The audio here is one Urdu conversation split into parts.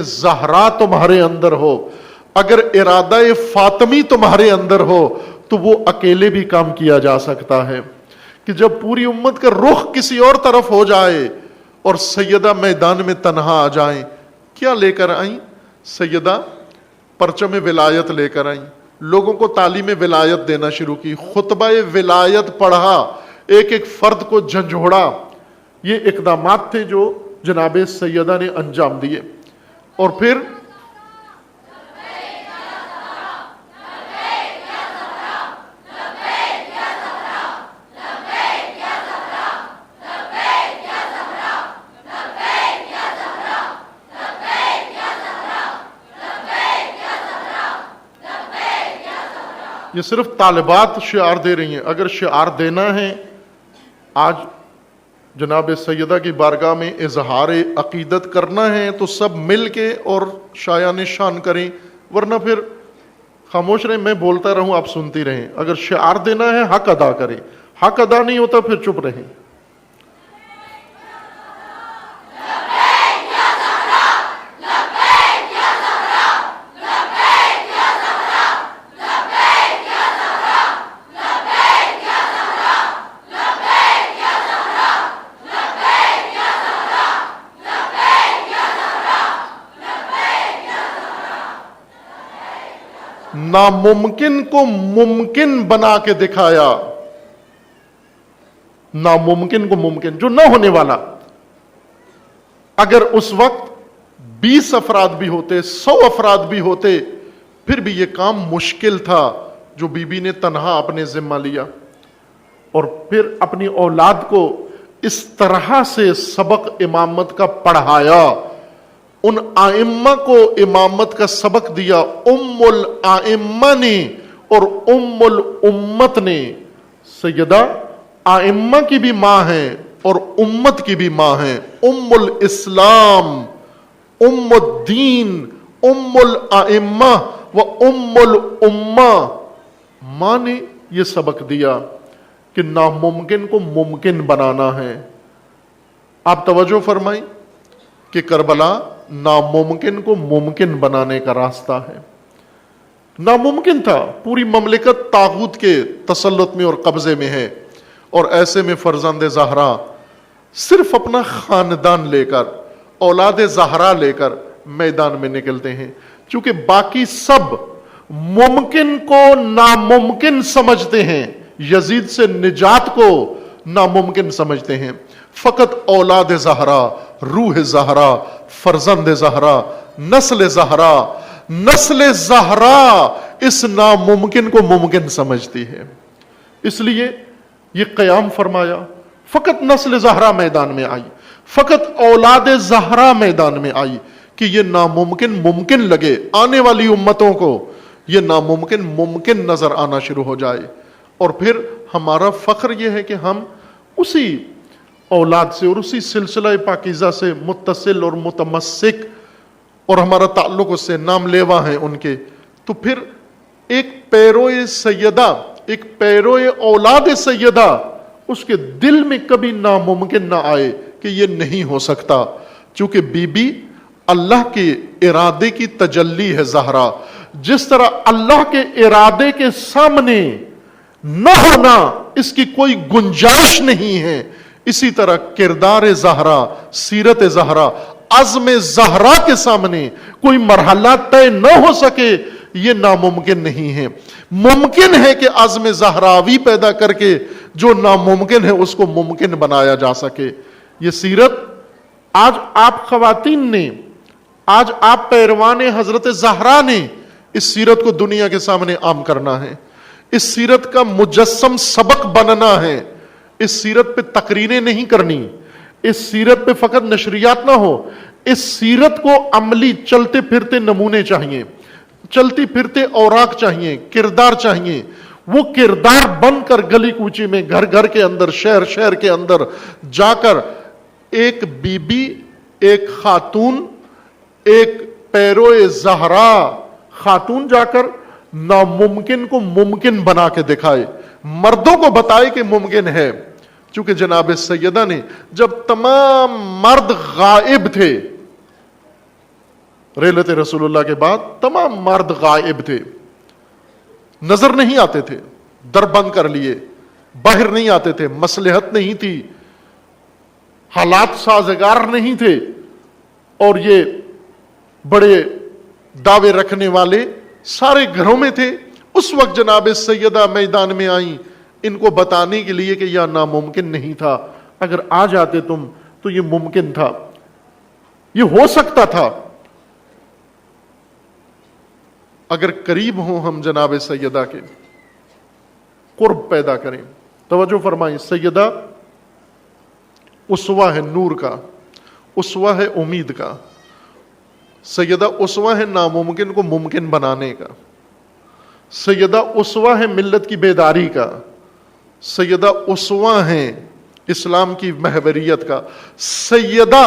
زہرا تمہارے اندر ہو، اگر ارادہ فاطمی تمہارے اندر ہو تو وہ اکیلے بھی کام کیا جا سکتا ہے، کہ جب پوری امت کا رخ کسی اور طرف ہو جائے اور سیدہ میدان میں تنہا آ جائیں، کیا لے کر آئیں؟ سیدہ پرچم ولایت لے کر آئیں، لوگوں کو تعلیم ولایت دینا شروع کی، خطبہ ولایت پڑھا، ایک ایک فرد کو جھنجھوڑا۔ یہ اقدامات تھے جو جناب سیدہ نے انجام دیے۔ اور پھر یہ صرف طالبات شعار دے رہی ہیں، اگر شعار دینا ہے آج جناب سیدہ کی بارگاہ میں اظہار عقیدت کرنا ہے تو سب مل کے اور شایان شان کریں، ورنہ پھر خاموش رہیں، میں بولتا رہوں آپ سنتی رہیں۔ اگر شعار دینا ہے حق ادا کریں، حق ادا نہیں ہوتا پھر چپ رہیں۔ ناممکن کو ممکن بنا کے دکھایا، ناممکن کو ممکن، جو نہ ہونے والا۔ اگر اس وقت 20 افراد بھی ہوتے، 100 افراد بھی ہوتے، پھر بھی یہ کام مشکل تھا جو بی بی نے تنہا اپنے ذمہ لیا، اور پھر اپنی اولاد کو اس طرح سے سبق امامت کا پڑھایا، ان آئمہ کو امامت کا سبق دیا، ام الآئمہ نے اور ام الامت نے۔ سیدہ آئمہ کی بھی ماں ہیں اور امت کی بھی ماں ہیں، ام الاسلام، ام الدین، ام الآئمہ و ام الامہ۔ ماں نے یہ سبق دیا کہ ناممکن کو ممکن بنانا ہے۔ آپ توجہ فرمائیں کہ کربلا ناممکن کو ممکن بنانے کا راستہ ہے۔ ناممکن تھا، پوری مملکت طاغوت کے تسلط میں اور قبضے میں ہے، اور ایسے میں فرزند زہرا صرف اپنا خاندان لے کر، اولاد زہرا لے کر میدان میں نکلتے ہیں، چونکہ باقی سب ممکن کو ناممکن سمجھتے ہیں، یزید سے نجات کو ناممکن سمجھتے ہیں۔ فقط اولاد زہرا، روح زہرا، فرزند زہرا، نسل زہرا، نسل زہرا اس ناممکن کو ممکن سمجھتی ہے۔ اس لیے یہ قیام فرمایا، فقط نسل زہرا میدان میں آئی، فقط اولاد زہرا میدان میں آئی کہ یہ ناممکن ممکن لگے، آنے والی امتوں کو یہ ناممکن ممکن نظر آنا شروع ہو جائے۔ اور پھر ہمارا فخر یہ ہے کہ ہم اسی اولاد سے اور اسی سلسلہ پاکیزہ سے متصل اور متمسک، اور ہمارا تعلق اس سے نام لیوا ہیں ان کے۔ تو پھر ایک پیروئے سیدہ، ایک پیروئے اولاد سیدہ، اس کے دل میں کبھی ناممکن نہ آئے کہ یہ نہیں ہو سکتا، چونکہ بی بی اللہ کے ارادے کی تجلی ہے زہرا۔ جس طرح اللہ کے ارادے کے سامنے نہ ہونا اس کی کوئی گنجائش نہیں ہے، اسی طرح کردار زہرا، سیرت زہرا، عزم زہرا کے سامنے کوئی مرحلہ طے نہ ہو سکے، یہ ناممکن نہیں ہے۔ ممکن ہے کہ عزم زہراوی پیدا کر کے جو ناممکن ہے اس کو ممکن بنایا جا سکے۔ یہ سیرت آج آپ خواتین نے، آج آپ پیروان حضرت زہرا نے اس سیرت کو دنیا کے سامنے عام کرنا ہے، اس سیرت کا مجسم سبق بننا ہے، اس سیرت پہ تقریریں نہیں کرنی، اس سیرت پہ فقط نشریات نہ ہو، اس سیرت کو عملی چلتے پھرتے نمونے چاہیے، چلتی پھرتے اوراق چاہیے، کردار چاہیے۔ وہ کردار بن کر گلی کوچی میں، گھر گھر کے اندر، شہر شہر کے اندر جا کر ایک بی بی، ایک خاتون، ایک پیروئے زہرا خاتون جا کر ناممکن کو ممکن بنا کے دکھائے، مردوں کو بتائے کہ ممکن ہے۔ چونکہ جناب سیدہ نے جب تمام مرد غائب تھے، ریلت رسول اللہ کے بعد تمام مرد غائب تھے، نظر نہیں آتے تھے، در بند کر لیے، باہر نہیں آتے تھے، مصلحت نہیں تھی، حالات سازگار نہیں تھے، اور یہ بڑے دعوے رکھنے والے سارے گھروں میں تھے۔ اس وقت جناب سیدہ میدان میں آئیں ان کو بتانے کے لیے کہ یہ ناممکن نہیں تھا، اگر آ جاتے تم تو یہ ممکن تھا، یہ ہو سکتا تھا، اگر قریب ہوں ہم جناب سیدہ کے، قرب پیدا کریں۔ توجہ فرمائیں، سیدہ اسوہ ہے نور کا، اسوہ ہے امید کا، سیدہ اسوہ ہے ناممکن کو ممکن بنانے کا، سیدہ اسوہ ہے ملت کی بیداری کا، سیدہ اسوہ ہیں اسلام کی محوریت کا۔ سیدہ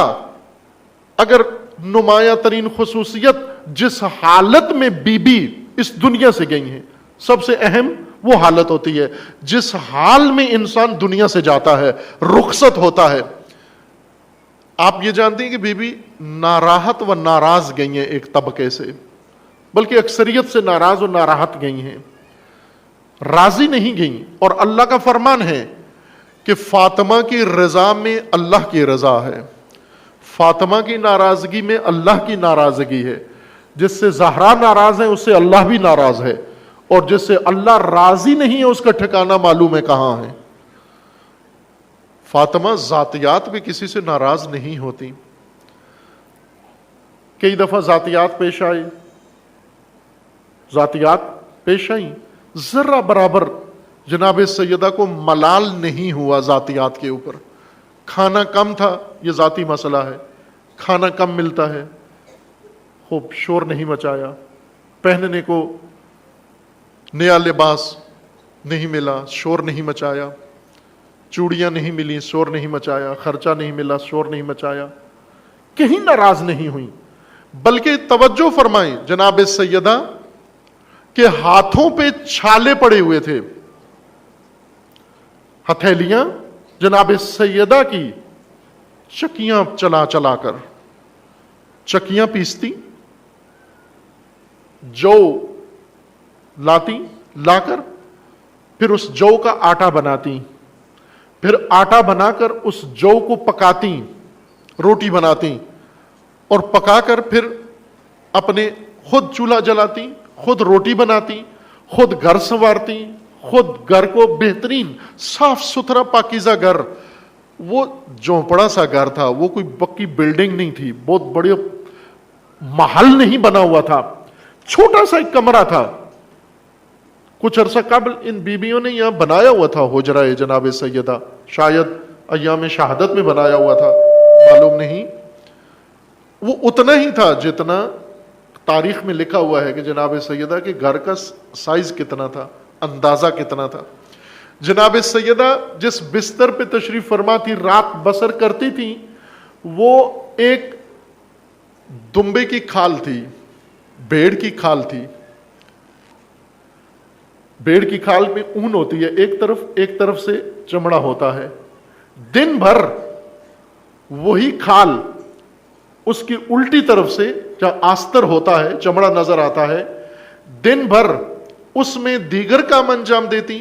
اگر نمایاں ترین خصوصیت جس حالت میں بی بی اس دنیا سے گئی ہیں، سب سے اہم وہ حالت ہوتی ہے جس حال میں انسان دنیا سے جاتا ہے، رخصت ہوتا ہے۔ آپ یہ جانتے ہیں کہ بی بی ناراحت و ناراض گئی ہیں ایک طبقے سے، بلکہ اکثریت سے ناراض و ناراحت گئی ہیں، راضی نہیں گئیں۔ اور اللہ کا فرمان ہے کہ فاطمہ کی رضا میں اللہ کی رضا ہے، فاطمہ کی ناراضگی میں اللہ کی ناراضگی ہے۔ جس سے زہرا ناراض ہے اس سے اللہ بھی ناراض ہے، اور جس سے اللہ راضی نہیں ہے اس کا ٹھکانہ معلوم ہے کہاں ہے۔ فاطمہ ذاتیات بھی کسی سے ناراض نہیں ہوتی۔ کئی دفعہ ذاتیات پیش آئی، ذاتیات پیش آئیں، ذرہ برابر جناب سیدہ کو ملال نہیں ہوا ذاتیات کے اوپر۔ کھانا کم تھا، یہ ذاتی مسئلہ ہے، کھانا کم ملتا ہے، خوب شور نہیں مچایا، پہننے کو نیا لباس نہیں ملا، شور نہیں مچایا، چوڑیاں نہیں ملی، شور نہیں مچایا، خرچہ نہیں ملا، شور نہیں مچایا، کہیں ناراض نہیں ہوئی۔ بلکہ توجہ فرمائیں جناب سیدہ کے ہاتھوں پہ چھالے پڑے ہوئے تھے، ہتھیلیاں جناب سیدہ کی چکیاں چلا چلا کر چکیاں پیستی، جو لاتی، لا کر پھر اس جو کا آٹا بناتی، پھر آٹا بنا کر اس جو کو پکاتی، روٹی بناتی، اور پکا کر پھر اپنے خود چولہا جلاتی، خود روٹی بناتی، خود گھر سنوارتی، خود گھر کو بہترین صاف ستھرا پاکیزہ گھر، وہ جھونپڑا سا گھر تھا، وہ کوئی پکی بلڈنگ نہیں تھی، بہت بڑے محل نہیں بنا ہوا تھا، چھوٹا سا ایک کمرہ تھا۔ کچھ عرصہ قبل ان بیویوں نے یہاں بنایا ہوا تھا حجرہ جناب سیدہ، شاید ایام شہادت میں بنایا ہوا تھا، معلوم نہیں۔ وہ اتنا ہی تھا جتنا تاریخ میں لکھا ہوا ہے کہ جناب سیدہ کے گھر کا سائز کتنا تھا، اندازہ کتنا تھا۔ جناب سیدہ جس بستر پہ تشریف فرما تھی، رات بسر کرتی تھی، وہ ایک دمبے کی کھال تھی، بھیڑ کی کھال تھی۔ بھیڑ کی کھال میں اون ہوتی ہے، ایک طرف سے چمڑا ہوتا ہے، دن بھر وہی کھال اس کی الٹی طرف سے جہاں آستر ہوتا ہے، چمڑا نظر آتا ہے، دن بھر اس میں دیگر کام انجام دیتی۔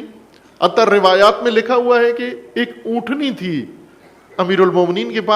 اتر روایات میں لکھا ہوا ہے کہ ایک اونٹنی تھی امیر المومنین کے پاس،